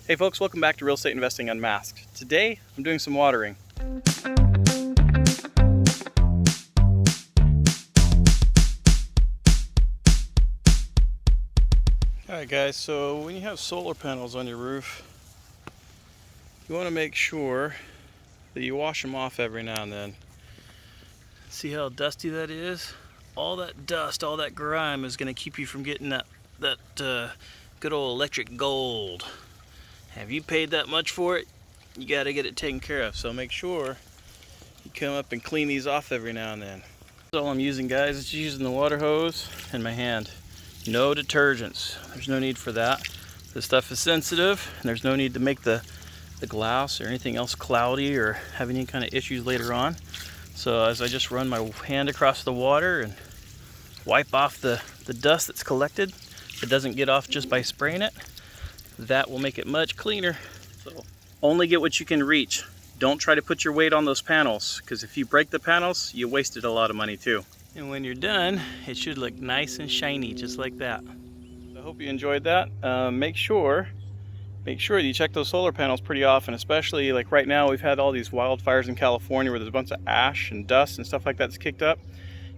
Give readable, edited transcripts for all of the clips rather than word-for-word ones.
Hey folks, welcome back to Real Estate Investing Unmasked. Today, I'm doing some watering. Alright guys, so when you have solar panels on your roof, you want to make sure that you wash them off every now and then. See how dusty that is? All that dust, all that grime is going to keep you from getting that good old electric gold. Have you paid that much for it? You got to get it taken care of. So make sure you come up and clean these off every now and then. That's all I'm using, guys. It's using the water hose and my hand. No detergents. There's no need for that. This stuff is sensitive, and there's no need to make the glass or anything else cloudy or have any kind of issues later on. So as I just run my hand across the water and wipe off the dust that's collected, if it doesn't get off just by spraying it, that will make it much cleaner. So only get what you can reach. Don't try to put your weight on those panels, because if you break the panels, you wasted a lot of money too. And when you're done, it should look nice and shiny, just like that. I hope you enjoyed that. Make sure that you check those solar panels pretty often, especially like right now we've had all these wildfires in California where there's a bunch of ash and dust and stuff like that's kicked up.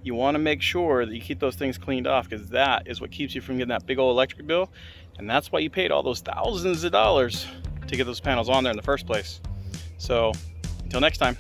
You want to make sure that you keep those things cleaned off, because that is what keeps you from getting that big old electric bill. And that's why you paid all those thousands of dollars to get those panels on there in the first place. So until next time.